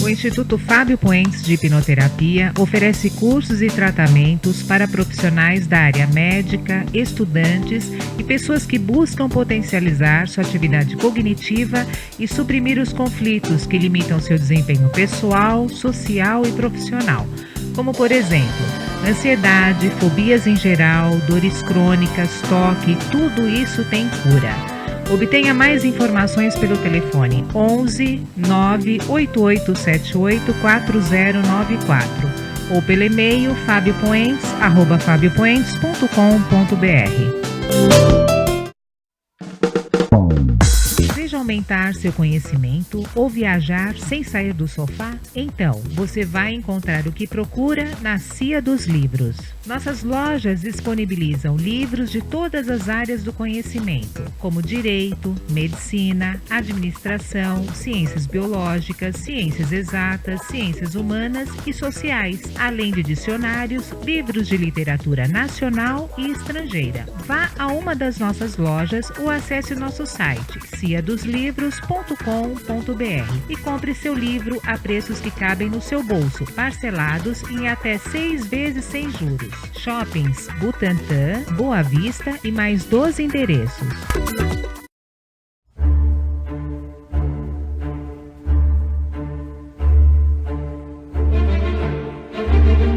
O Instituto Fábio Puentes de Hipnoterapia oferece cursos e tratamentos para profissionais da área médica, estudantes e pessoas que buscam potencializar sua atividade cognitiva e suprimir os conflitos que limitam seu desempenho pessoal, social e profissional, como por exemplo, ansiedade, fobias em geral, dores crônicas, toque, tudo isso tem cura. Obtenha mais informações pelo telefone 11 98878 4094 ou pelo e-mail fabiopuentes@fabiopuentes.com.br. Deseja aumentar seu conhecimento ou viajar sem sair do sofá? Então, você vai encontrar o que procura na Cia dos Livros. Nossas lojas disponibilizam livros de todas as áreas do conhecimento, como direito, medicina, administração, ciências biológicas, ciências exatas, ciências humanas e sociais, além de dicionários, livros de literatura nacional e estrangeira. Vá a uma das nossas lojas ou acesse o nosso site ciadoslivros.com.br e compre seu livro a preços que cabem no seu bolso, parcelados em até 6 vezes sem juros. Shoppings Butantã, Boa Vista e mais 12 endereços.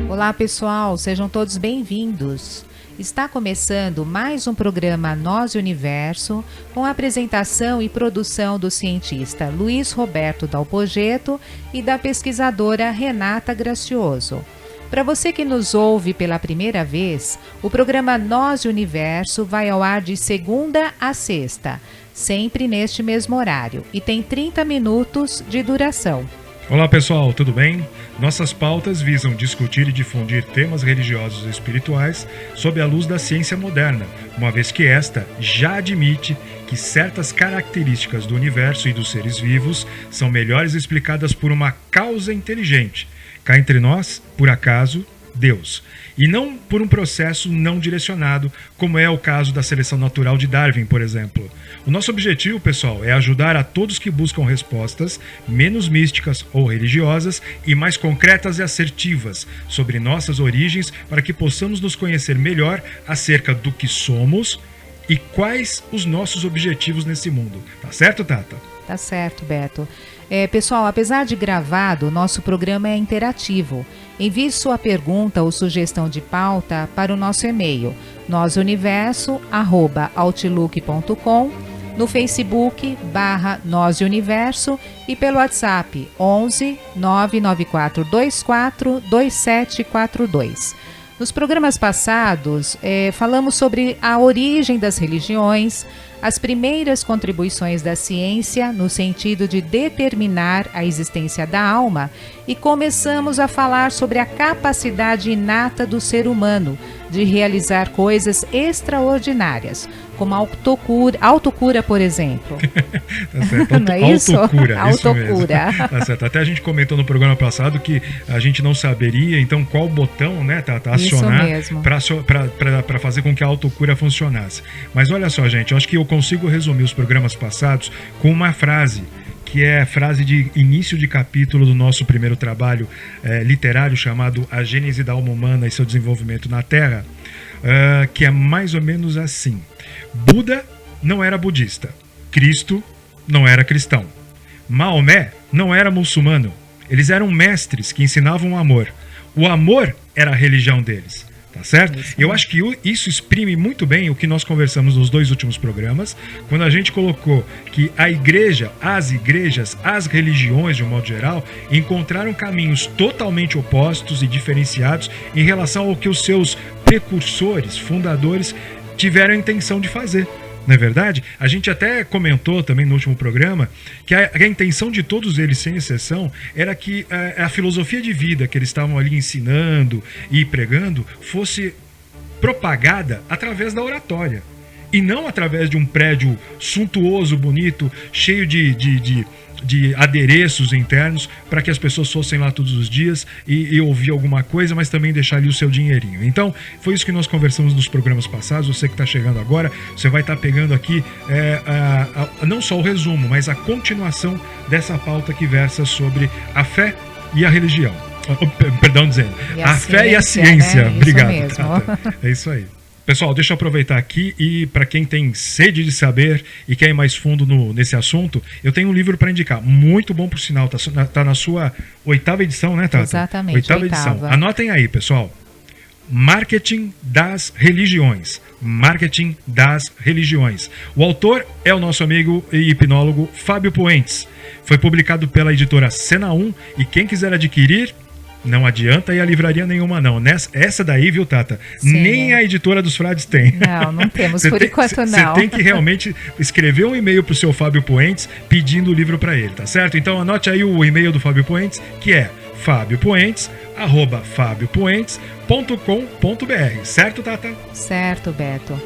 Olá pessoal, sejam todos bem-vindos. Está começando mais um programa Nós e Universo, com a apresentação e produção do cientista Luiz Roberto Dalpogetto e da pesquisadora Renata Gracioso. Para você que nos ouve pela primeira vez, o programa Nós e Universo vai ao ar de segunda a sexta, sempre neste mesmo horário, e tem 30 minutos de duração. Olá pessoal, tudo bem? Nossas pautas visam discutir e difundir temas religiosos e espirituais sob a luz da ciência moderna, uma vez que esta já admite que certas características do universo e dos seres vivos são melhores explicadas por uma causa inteligente. Cá entre nós, por acaso, Deus, e não por um processo não direcionado, como é o caso da seleção natural de Darwin, por exemplo. O nosso objetivo, pessoal, é ajudar a todos que buscam respostas menos místicas ou religiosas e mais concretas e assertivas sobre nossas origens, para que possamos nos conhecer melhor acerca do que somos e quais os nossos objetivos nesse mundo. Tá certo, Tata? Tá certo, Beto. Pessoal, apesar de gravado, nosso programa é interativo. Envie sua pergunta ou sugestão de pauta para o nosso e-mail nosuniverso@outlook.com, no Facebook /Nosuniverso e pelo WhatsApp 11 99424 2742. Nos programas passados, falamos sobre a origem das religiões, as primeiras contribuições da ciência no sentido de determinar a existência da alma e começamos a falar sobre a capacidade inata do ser humano de realizar coisas extraordinárias, como autocura, por exemplo. Tá certo. Não é isso? Autocura. Tá certo. Até a gente comentou no programa passado que a gente não saberia, então, qual botão, né, tá acionar para fazer com que a autocura funcionasse. Mas olha só, gente, eu acho que eu consigo resumir os programas passados com uma frase, que é a frase de início de capítulo do nosso primeiro trabalho literário chamado A Gênese da Alma Humana e seu Desenvolvimento na Terra, que é mais ou menos assim. Buda não era budista, Cristo não era cristão, Maomé não era muçulmano, eles eram mestres que ensinavam o amor era a religião deles. Tá certo? Eu acho que isso exprime muito bem o que nós conversamos nos 2 últimos programas, quando a gente colocou que a igreja, as igrejas, as religiões de um modo geral, encontraram caminhos totalmente opostos e diferenciados em relação ao que os seus precursores, fundadores, tiveram a intenção de fazer. Não é verdade? A gente até comentou também no último programa que a intenção de todos eles, sem exceção, era que a filosofia de vida que eles estavam ali ensinando e pregando fosse propagada através da oratória. E não através de um prédio suntuoso, bonito, cheio de de adereços internos para que as pessoas fossem lá todos os dias e ouvir alguma coisa, mas também deixar ali o seu dinheirinho. Então, foi isso que nós conversamos nos programas passados. Você que está chegando agora, você vai estar pegando aqui não só o resumo, mas a continuação dessa pauta que versa sobre a fé e a religião. Perdão dizendo, a fé e a ciência. Né? Obrigado, Tata. É isso aí. Pessoal, deixa eu aproveitar aqui e para quem tem sede de saber e quer ir mais fundo nesse assunto, eu tenho um livro para indicar, muito bom por sinal, tá na sua 8ª edição, né, Tata? Exatamente, 8ª edição. Anotem aí, pessoal. Marketing das Religiões. Marketing das Religiões. O autor é o nosso amigo e hipnólogo Fábio Puentes. Foi publicado pela editora Cena 1 e quem quiser adquirir, não adianta ir a livraria nenhuma, não. Essa daí, viu, Tata? Sim. Nem a editora dos Frades tem. Não temos, por enquanto não. Você tem que realmente escrever um e-mail pro seu Fábio Puentes pedindo o livro para ele, tá certo? Então anote aí o e-mail do Fábio Puentes, que é fabiopuentes@fabiopuentes.com.br. Certo, Tata? Certo, Beto.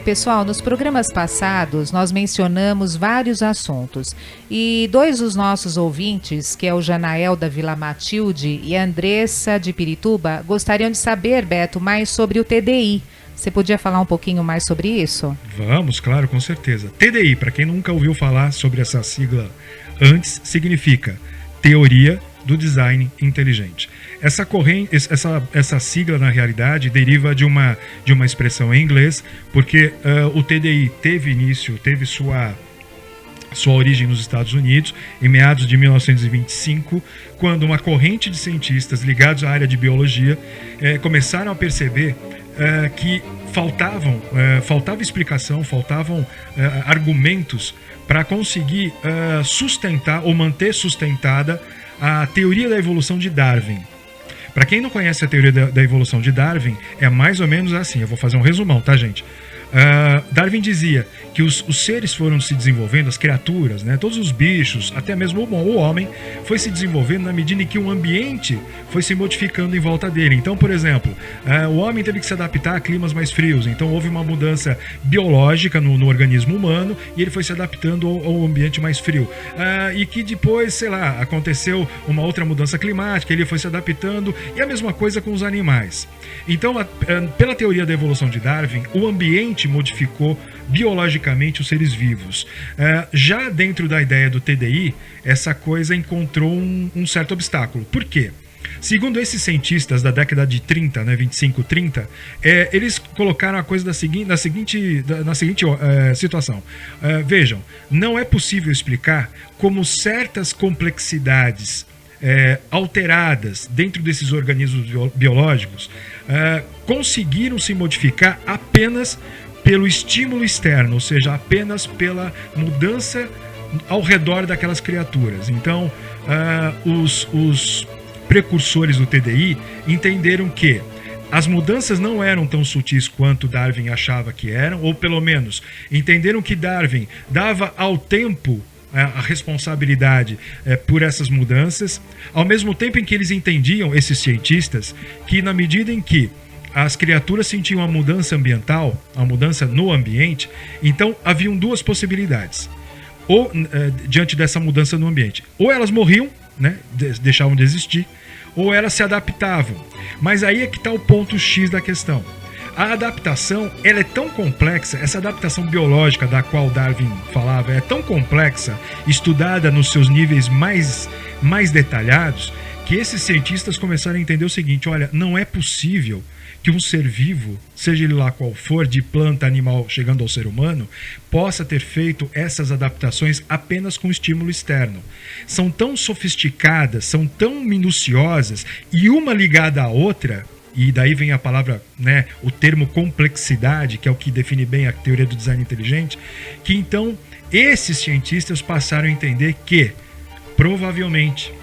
Pessoal, nos programas passados nós mencionamos vários assuntos e 2 dos nossos ouvintes, que é o Janael da Vila Matilde e a Andressa de Pirituba, gostariam de saber, Beto, mais sobre o TDI. Você podia falar um pouquinho mais sobre isso? Vamos, claro, com certeza. TDI, para quem nunca ouviu falar sobre essa sigla antes, significa Teoria do Design Inteligente. Essa sigla, na realidade, deriva de uma expressão em inglês, porque o TDI teve sua origem nos Estados Unidos, em meados de 1925, quando uma corrente de cientistas ligados à área de biologia começaram a perceber que faltava explicação, faltavam argumentos para conseguir sustentar ou manter sustentada a teoria da evolução de Darwin. Para quem não conhece a teoria da evolução de Darwin, é mais ou menos assim. Eu vou fazer um resumão, tá, gente? Darwin dizia que os seres foram se desenvolvendo, as criaturas, né, todos os bichos, até mesmo o homem, foi se desenvolvendo na medida em que o ambiente foi se modificando em volta dele. Então, por exemplo, o homem teve que se adaptar a climas mais frios, então houve uma mudança biológica no organismo humano e ele foi se adaptando ao ambiente mais frio. E que depois, sei lá, aconteceu uma outra mudança climática, ele foi se adaptando, e a mesma coisa com os animais. Então, pela teoria da evolução de Darwin, o ambiente modificou biologicamente os seres vivos. Já dentro da ideia do TDI, essa coisa encontrou um certo obstáculo. Por quê? Segundo esses cientistas da década de 30, né, 25, 30, eles colocaram a coisa na seguinte situação. Vejam, não é possível explicar como certas complexidades alteradas dentro desses organismos biológicos conseguiram se modificar apenas pelo estímulo externo, ou seja, apenas pela mudança ao redor daquelas criaturas. Então, os precursores do TDI entenderam que as mudanças não eram tão sutis quanto Darwin achava que eram, ou pelo menos entenderam que Darwin dava ao tempo a responsabilidade por essas mudanças, ao mesmo tempo em que eles entendiam, esses cientistas, que na medida em que as criaturas sentiam a mudança ambiental, a mudança no ambiente, então haviam 2 possibilidades. Ou, diante dessa mudança no ambiente, ou elas morriam, né, deixavam de existir, ou elas se adaptavam. Mas aí é que está o ponto X da questão. A adaptação, ela é tão complexa, essa adaptação biológica da qual Darwin falava é tão complexa, estudada nos seus níveis mais detalhados, que esses cientistas começaram a entender o seguinte: olha, não é possível que um ser vivo, seja ele lá qual for, de planta, animal, chegando ao ser humano, possa ter feito essas adaptações apenas com estímulo externo. São tão sofisticadas, são tão minuciosas, e uma ligada à outra, e daí vem a palavra, né, o termo complexidade, que é o que define bem a teoria do design inteligente, que então esses cientistas passaram a entender que, provavelmente,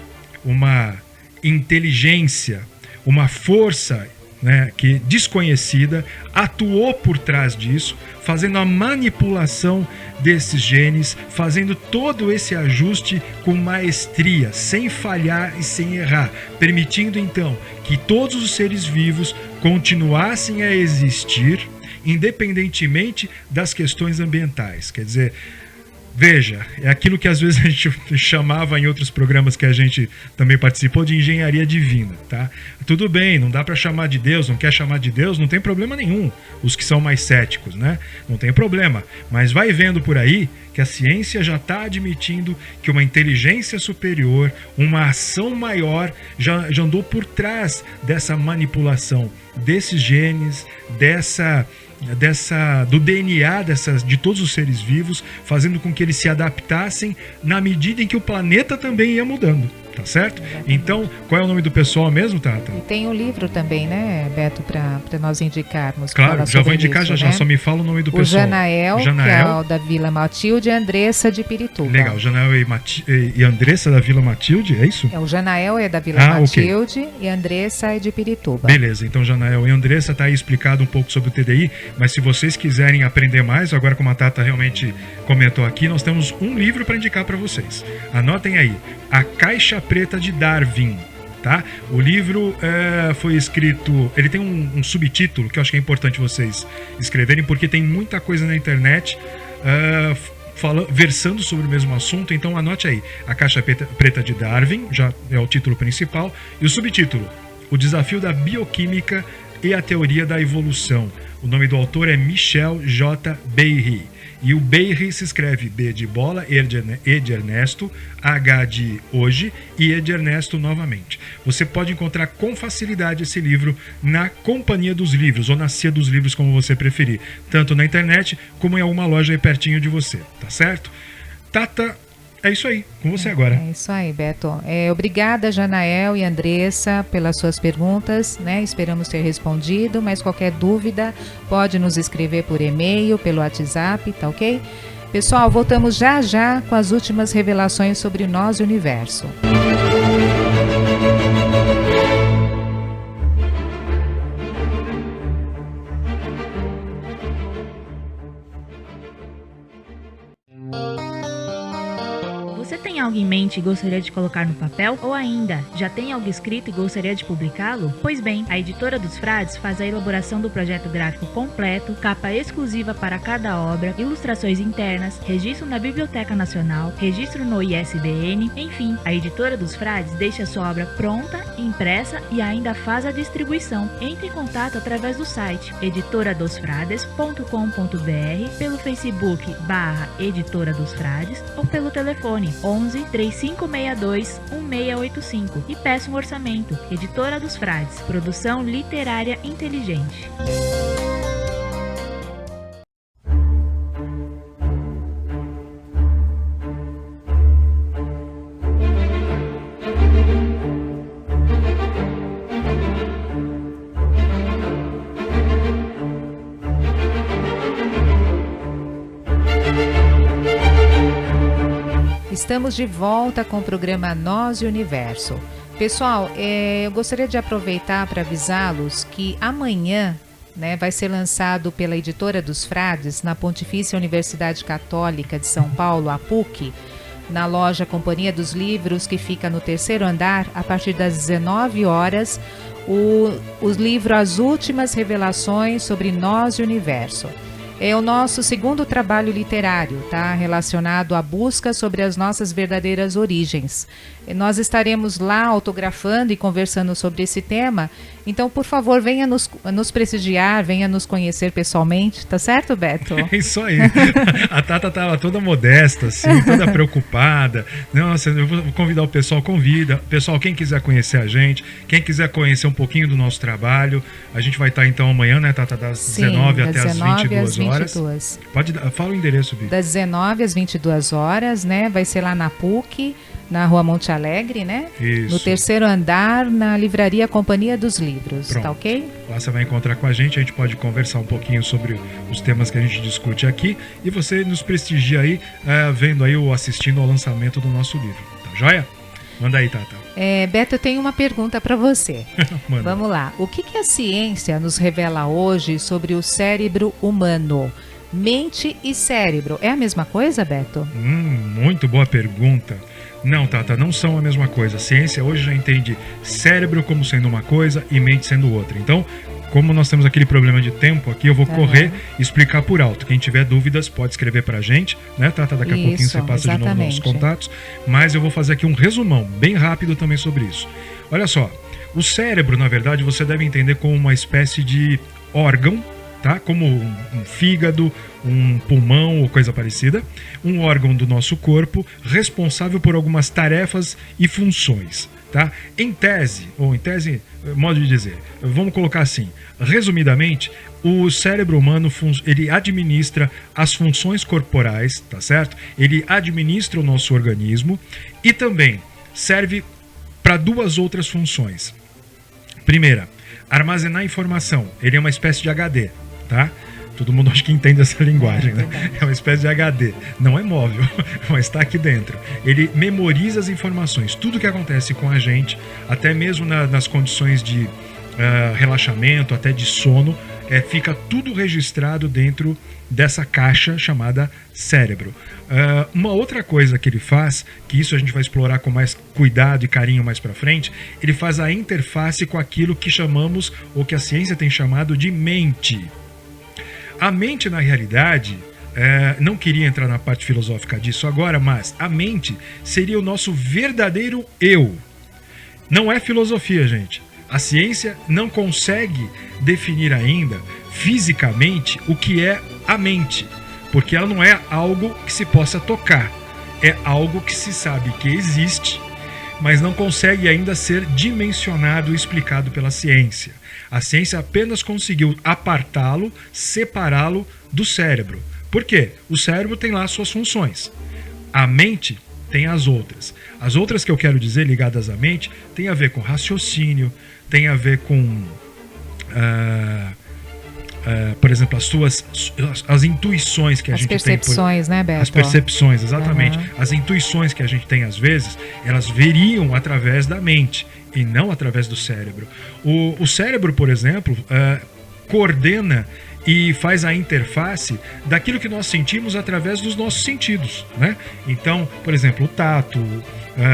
uma inteligência, uma força, né, que desconhecida, atuou por trás disso, fazendo a manipulação desses genes, fazendo todo esse ajuste com maestria, sem falhar e sem errar, permitindo então que todos os seres vivos continuassem a existir, independentemente das questões ambientais. Quer dizer, Veja, é aquilo que às vezes a gente chamava em outros programas que a gente também participou de engenharia divina, tá? Tudo bem, não dá para chamar de Deus, não quer chamar de Deus, não tem problema nenhum. Os que são mais céticos, né? Não tem problema. Mas vai vendo por aí que a ciência já está admitindo que uma inteligência superior, uma ação maior já andou por trás dessa manipulação desses genes, do DNA de todos os seres vivos, fazendo com que eles se adaptassem na medida em que o planeta também ia mudando. Tá certo? Então, qual é o nome do pessoal mesmo, Tata? E tem um livro também, né, Beto, para nós indicarmos. Claro, já vou indicar isso, já, né? Só me fala o nome do pessoal. O Janael, que é o da Vila Matilde, e a Andressa de Pirituba. Legal, Janael e Andressa da Vila Matilde, é isso? O Janael é da Vila Matilde, okay. E a Andressa é de Pirituba. Beleza, então Janael e Andressa tá aí explicado um pouco sobre o TDI, mas se vocês quiserem aprender mais, agora como a Tata realmente comentou aqui, nós temos um livro para indicar para vocês. Anotem aí, A Caixa Preta de Darwin, tá? O livro foi escrito, ele tem um subtítulo que eu acho que é importante vocês escreverem, porque tem muita coisa na internet versando sobre o mesmo assunto, então anote aí, A Caixa Preta de Darwin, já é o título principal, e o subtítulo, O Desafio da Bioquímica e a Teoria da Evolução. O nome do autor é Michel J. Beirri. E o Beirri se escreve B de bola, E de Ernesto, H de hoje e E de Ernesto novamente. Você pode encontrar com facilidade esse livro na Companhia dos Livros, ou na Cia dos Livros, como você preferir. Tanto na internet, como em alguma loja aí pertinho de você, tá certo? Tata, é isso aí, com você agora. É isso aí, Beto. Obrigada, Janael e Andressa, pelas suas perguntas, né? Esperamos ter respondido, mas qualquer dúvida pode nos escrever por e-mail, pelo WhatsApp, tá ok? Pessoal, voltamos já com as últimas revelações sobre nós e o universo. Você tem algo em mente e gostaria de colocar no papel? Ou ainda, já tem algo escrito e gostaria de publicá-lo? Pois bem, a Editora dos Frades faz a elaboração do projeto gráfico completo, capa exclusiva para cada obra, ilustrações internas, registro na Biblioteca Nacional, registro no ISBN, enfim, a Editora dos Frades deixa sua obra pronta, impressa e ainda faz a distribuição. Entre em contato através do site editoradosfrades.com.br, pelo Facebook /Editora dos Frades ou pelo telefone 11 3562 1685 e peça um orçamento. Editora dos Frades, produção literária inteligente. Estamos de volta com o programa Nós e o Universo. Pessoal, eu gostaria de aproveitar para avisá-los que amanhã, né, vai ser lançado pela Editora dos Frades, na Pontifícia Universidade Católica de São Paulo, a PUC, na loja Companhia dos Livros, que fica no 3º andar, a partir das 19 horas, o livro As Últimas Revelações sobre Nós e o Universo. É o nosso segundo trabalho literário, tá? Relacionado à busca sobre as nossas verdadeiras origens. Nós estaremos lá autografando e conversando sobre esse tema. Então, por favor, venha nos prestigiar, venha nos conhecer pessoalmente. Tá certo, Beto? É isso aí. A Tata estava toda modesta, assim, toda preocupada. Nossa, eu vou convidar o pessoal, convida. Pessoal, quem quiser conhecer a gente, quem quiser conhecer um pouquinho do nosso trabalho, a gente vai estar então amanhã, né, Tata, das 19 até as 22 horas. Fala o endereço, Vitor. Das 19 às 22 horas, né? Vai ser lá na PUC, na Rua Monte Alegre, né? Isso. No 3º andar, na Livraria Companhia dos Livros. Pronto. Tá ok? Lá você vai encontrar com a gente pode conversar um pouquinho sobre os temas que a gente discute aqui e você nos prestigia aí, vendo aí ou assistindo ao lançamento do nosso livro. Tá joia? Manda aí, Tata. Beto, eu tenho uma pergunta para você. Vamos lá. O que a ciência nos revela hoje sobre o cérebro humano? Mente e cérebro, é a mesma coisa, Beto? Muito boa pergunta. Não, Tata, não são a mesma coisa. A ciência hoje já entende cérebro como sendo uma coisa e mente sendo outra. Então, como nós temos aquele problema de tempo aqui, eu vou correr e explicar por alto. Quem tiver dúvidas pode escrever pra gente, né, Tata? Daqui a pouquinho você passa de novo nossos contatos. Mas eu vou fazer aqui um resumão, bem rápido também sobre isso. Olha só, o cérebro, na verdade, você deve entender como uma espécie de órgão, tá? Como um fígado, um pulmão ou coisa parecida. Um órgão do nosso corpo responsável por algumas tarefas e funções. Tá? Em tese, modo de dizer, vamos colocar assim, resumidamente, o cérebro humano ele administra as funções corporais, tá certo? Ele administra o nosso organismo e também serve para duas outras funções. Primeira, armazenar informação. Ele é uma espécie de HD, tá? Todo mundo acho que entende essa linguagem, né? É uma espécie de HD. Não é móvel, mas está aqui dentro. Ele memoriza as informações. Tudo que acontece com a gente, até mesmo nas condições de relaxamento, até de sono, fica tudo registrado dentro dessa caixa chamada cérebro. Uma outra coisa que ele faz, que isso a gente vai explorar com mais cuidado e carinho mais pra frente, ele faz a interface com aquilo que chamamos, ou que a ciência tem chamado de mente. A mente, na realidade, não queria entrar na parte filosófica disso agora, mas a mente seria o nosso verdadeiro eu. Não é filosofia, gente. A ciência não consegue definir ainda fisicamente o que é a mente, porque ela não é algo que se possa tocar. É algo que se sabe que existe, mas não consegue ainda ser dimensionado e explicado pela ciência. A ciência apenas conseguiu apartá-lo, separá-lo do cérebro. Por quê? O cérebro tem lá suas funções. A mente tem as outras. As outras que eu quero dizer ligadas à mente tem a ver com raciocínio, tem a ver com, por exemplo, as intuições que a gente tem. As percepções, né, Beto? As percepções, exatamente. As intuições que a gente tem às vezes, elas veriam através da mente e não através do cérebro. O cérebro, por exemplo, coordena e faz a interface daquilo que nós sentimos através dos nossos sentidos, né? Então, por exemplo, o tato,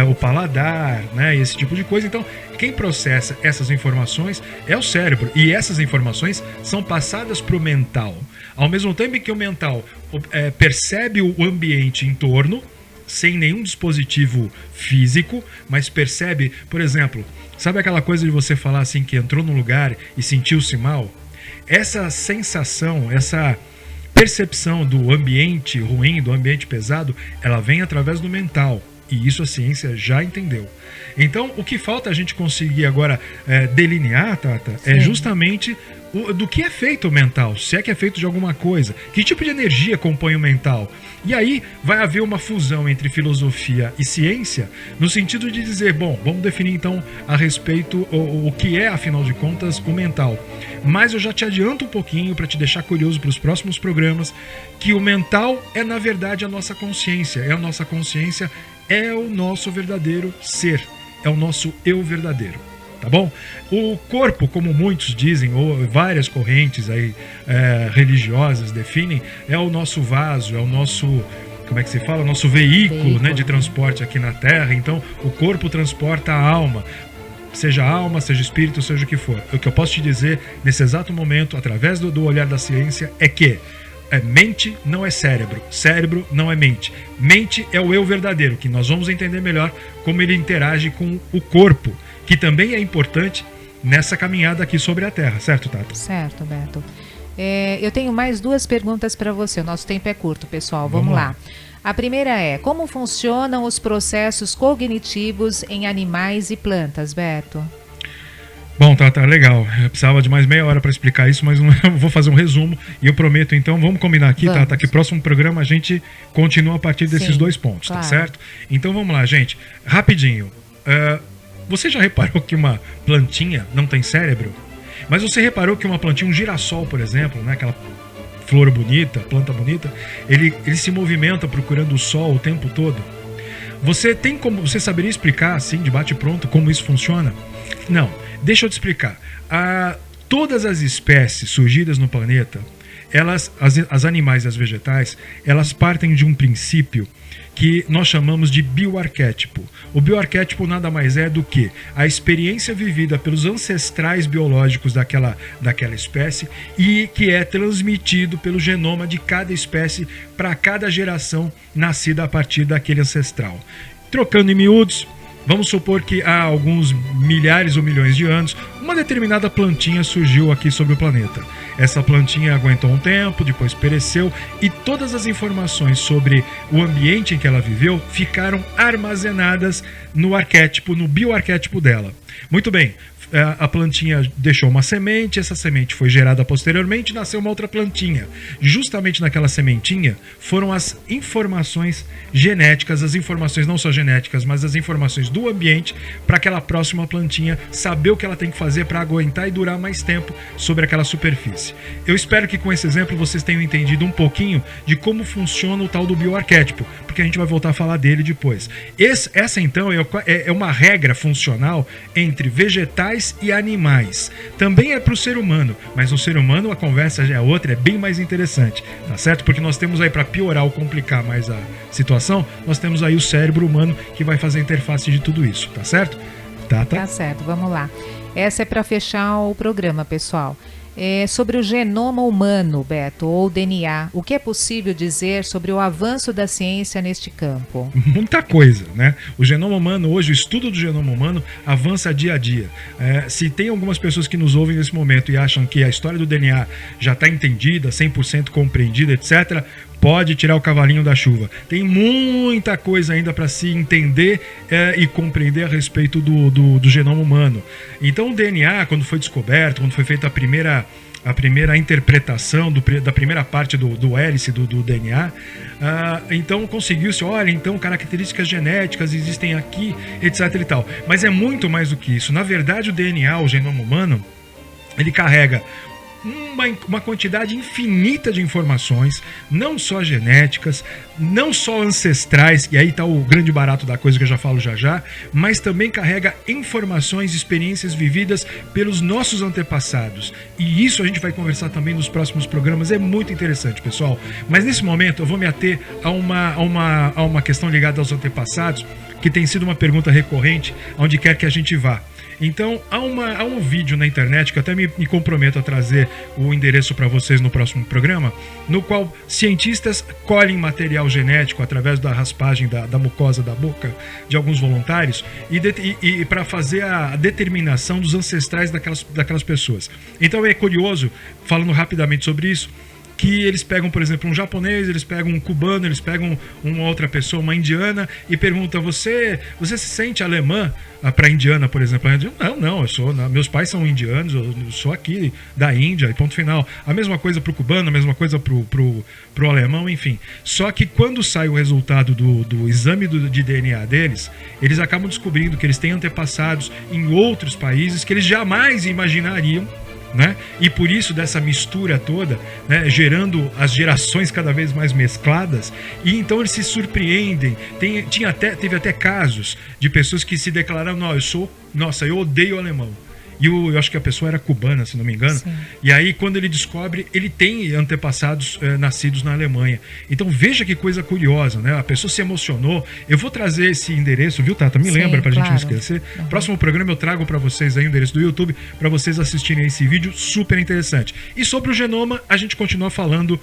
o paladar, né? Esse tipo de coisa. Então, quem processa essas informações é o cérebro. E essas informações são passadas para o mental. Ao mesmo tempo que o mental percebe o ambiente em torno, sem nenhum dispositivo físico, mas percebe, por exemplo, sabe aquela coisa de você falar assim que entrou num lugar e sentiu-se mal? Essa sensação, essa percepção do ambiente ruim, do ambiente pesado, ela vem através do mental. E isso a ciência já entendeu. Então, o que falta a gente conseguir agora delinear, Tata, é justamente do que é feito o mental, se é que é feito de alguma coisa, que tipo de energia compõe o mental. E aí vai haver uma fusão entre filosofia e ciência, no sentido de dizer, bom, vamos definir então a respeito o que é, afinal de contas, o mental. Mas eu já te adianto um pouquinho para te deixar curioso para os próximos programas, que o mental é na verdade a nossa consciência, é o nosso verdadeiro ser, é o nosso eu verdadeiro. Tá bom? O corpo, como muitos dizem, ou várias correntes aí, religiosas definem, é o nosso vaso, é o nosso, como é que se fala? O nosso veículo, né, de transporte aqui na Terra. Então, o corpo transporta a alma, seja espírito, seja o que for. O que eu posso te dizer nesse exato momento, através do olhar da ciência, é que mente não é cérebro, cérebro não é mente. Mente é o eu verdadeiro, que nós vamos entender melhor como ele interage com o corpo, que também é importante nessa caminhada aqui sobre a Terra, certo, Tata? Certo, Beto. Eu tenho mais duas perguntas para você, o nosso tempo é curto, pessoal, vamos lá. A primeira é, como funcionam os processos cognitivos em animais e plantas, Beto? Bom, Tata, legal. Eu precisava de mais meia hora para explicar isso, mas eu vou fazer um resumo e eu prometo, então, vamos combinar aqui, Tata, que próximo programa a gente continua a partir desses dois pontos, claro. Tá certo? Então vamos lá, gente. Rapidinho. Você já reparou que uma plantinha não tem cérebro? Mas você reparou que uma plantinha, um girassol, por exemplo, né, aquela flor bonita, planta bonita, ele se movimenta procurando o sol o tempo todo? Você saberia explicar, assim, de bate-pronto, como isso funciona? Não. Deixa eu te explicar. Todas as espécies surgidas no planeta, as animais e as vegetais, elas partem de um princípio que nós chamamos de bioarquétipo. O bioarquétipo nada mais é do que a experiência vivida pelos ancestrais biológicos daquela espécie e que é transmitido pelo genoma de cada espécie para cada geração nascida a partir daquele ancestral. Trocando em miúdos, vamos supor que há alguns milhares ou milhões de anos, uma determinada plantinha surgiu aqui sobre o planeta. Essa plantinha aguentou um tempo, depois pereceu, e todas as informações sobre o ambiente em que ela viveu ficaram armazenadas no arquétipo, no bioarquétipo dela. Muito bem, a plantinha deixou uma semente, essa semente foi gerada posteriormente e nasceu uma outra plantinha. Justamente naquela sementinha foram as informações genéticas, as informações não só genéticas, mas as informações do ambiente para aquela próxima plantinha saber o que ela tem que fazer para aguentar e durar mais tempo sobre aquela superfície. Eu espero que com esse exemplo vocês tenham entendido um pouquinho de como funciona o tal do bioarquétipo, porque a gente vai voltar a falar dele depois. Essa então é uma regra funcional entre vegetais e animais. Também é para o ser humano, mas no ser humano a conversa já é outra, é bem mais interessante, tá certo? Porque nós temos aí, para piorar ou complicar mais a situação, nós temos aí o cérebro humano que vai fazer a interface de tudo isso, tá certo? Tá certo, vamos lá. Essa é para fechar o programa, pessoal. Sobre o genoma humano, Beto, ou DNA, o que é possível dizer sobre o avanço da ciência neste campo? Muita coisa, né? O genoma humano, hoje, o estudo do genoma humano avança dia a dia. Se tem algumas pessoas que nos ouvem nesse momento e acham que a história do DNA já está entendida, 100% compreendida, etc., pode tirar o cavalinho da chuva. Tem muita coisa ainda para se entender e compreender a respeito do genoma humano. Então o DNA, quando foi descoberto, quando foi feita a primeira interpretação da primeira parte do hélice do DNA, então conseguiu-se, olha, então características genéticas existem aqui, etc e tal. Mas é muito mais do que isso. Na verdade, o DNA, o genoma humano, ele carrega uma quantidade infinita de informações, não só genéticas, não só ancestrais, e aí está o grande barato da coisa que eu já falo já, mas também carrega informações, experiências vividas pelos nossos antepassados. E isso a gente vai conversar também nos próximos programas, é muito interessante, pessoal. Mas nesse momento eu vou me ater a uma questão ligada aos antepassados, que tem sido uma pergunta recorrente onde quer que a gente vá. Então, há um vídeo na internet, que eu até me comprometo a trazer o endereço para vocês no próximo programa, no qual cientistas colhem material genético através da raspagem da mucosa da boca de alguns voluntários e para fazer a determinação dos ancestrais daquelas pessoas. Então é curioso, falando rapidamente sobre isso, que eles pegam, por exemplo, um japonês, eles pegam um cubano, eles pegam uma outra pessoa, uma indiana, e perguntam, você se sente alemã? Para indiana, por exemplo. Não, meus pais são indianos, eu sou aqui da Índia, e ponto final. A mesma coisa para o cubano, a mesma coisa para o alemão, enfim. Só que quando sai o resultado do exame de DNA deles, eles acabam descobrindo que eles têm antepassados em outros países que eles jamais imaginariam, né? E por isso dessa mistura toda, né, gerando as gerações cada vez mais mescladas, e então eles se surpreendem. Teve até casos de pessoas que se declararam, eu odeio o alemão. E eu acho que a pessoa era cubana, se não me engano. Sim. E aí, quando ele descobre, ele tem antepassados nascidos na Alemanha. Então, veja que coisa curiosa, né? A pessoa se emocionou. Eu vou trazer esse endereço, viu, Tata? Me lembra, pra gente não esquecer. Uhum. Próximo programa eu trago para vocês aí o endereço do YouTube, para vocês assistirem esse vídeo super interessante. E sobre o genoma, a gente continua falando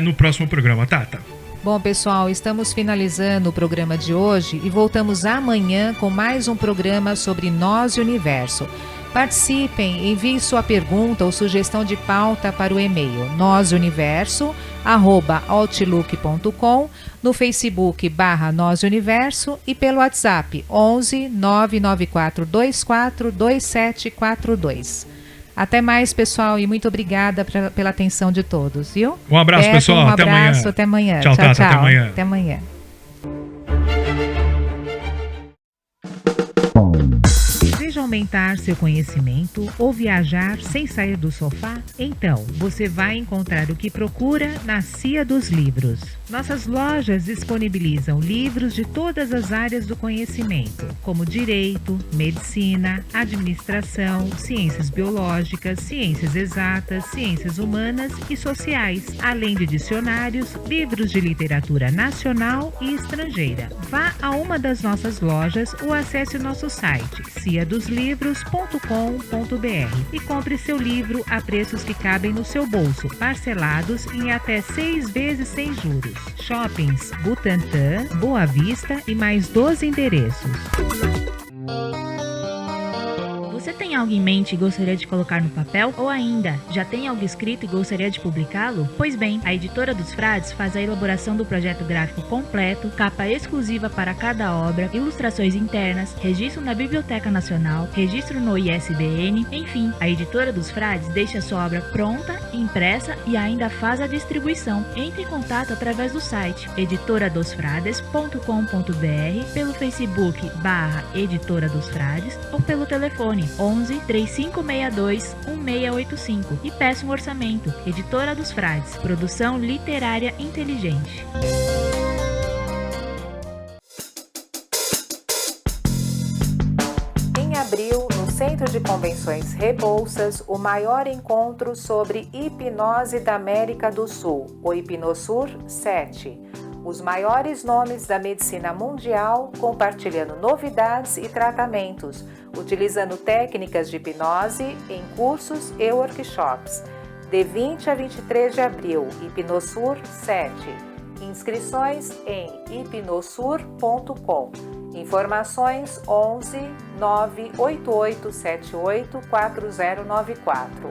no próximo programa, Tata. Bom, pessoal, estamos finalizando o programa de hoje e voltamos amanhã com mais um programa sobre nós e o universo. Participem, envie sua pergunta ou sugestão de pauta para o e-mail nozuniverso@outlook.com, no Facebook /nozuniverso e pelo WhatsApp 11 994 2742. Até mais, pessoal, e muito obrigada pela atenção de todos, viu? Um abraço, Beto, pessoal. Até amanhã. Tchau, Tata. Até amanhã. Até amanhã. Sejam aumentar seu conhecimento ou viajar sem sair do sofá? Então, você vai encontrar o que procura na Cia dos Livros. Nossas lojas disponibilizam livros de todas as áreas do conhecimento, como direito, medicina, administração, ciências biológicas, ciências exatas, ciências humanas e sociais, além de dicionários, livros de literatura nacional e estrangeira. Vá a uma das nossas lojas ou acesse o nosso site ciadoslivros.com.br e compre seu livro a preços que cabem no seu bolso, parcelados em até 6 vezes sem juros. Shoppings Butantã, Boa Vista e mais 12 endereços. Você tem algo em mente e gostaria de colocar no papel? Ou ainda, já tem algo escrito e gostaria de publicá-lo? Pois bem, a Editora dos Frades faz a elaboração do projeto gráfico completo, capa exclusiva para cada obra, ilustrações internas, registro na Biblioteca Nacional, registro no ISBN, enfim, a Editora dos Frades deixa sua obra pronta, impressa e ainda faz a distribuição. Entre em contato através do site editoradosfrades.com.br, pelo Facebook /Editora dos Frades ou pelo telefone 11 3562 1685 e peça um orçamento. Editora dos Frades, produção literária inteligente. Em abril, no Centro de Convenções Rebouças, o maior encontro sobre hipnose da América do Sul, o Hipnosur 7. Os maiores nomes da medicina mundial compartilhando novidades e tratamentos, utilizando técnicas de hipnose em cursos e workshops. De 20 a 23 de abril, Hipnosur 7. Inscrições em hipnosur.com. Informações 11 98878 4094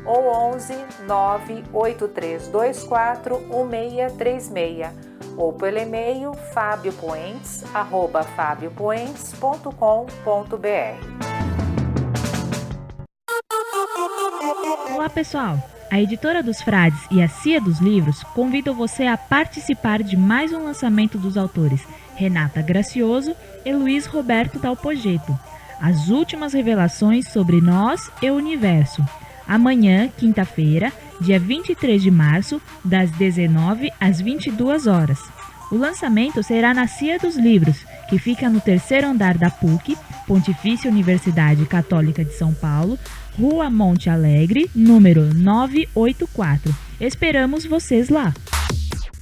ou 11 98324 1636 ou pelo e-mail fabiopoentes@fabiopoentes.com.br. Olá pessoal, a Editora dos Frades e a Cia dos Livros convidam você a participar de mais um lançamento dos autores Renata Gracioso e Luiz Roberto Dalpogetto, as últimas revelações sobre nós e o universo. Amanhã, quinta-feira, dia 23 de março, das 19 às 22 horas. O lançamento será na Cia dos Livros, que fica no 3º andar da PUC, Pontifícia Universidade Católica de São Paulo, Rua Monte Alegre, número 984. Esperamos vocês lá!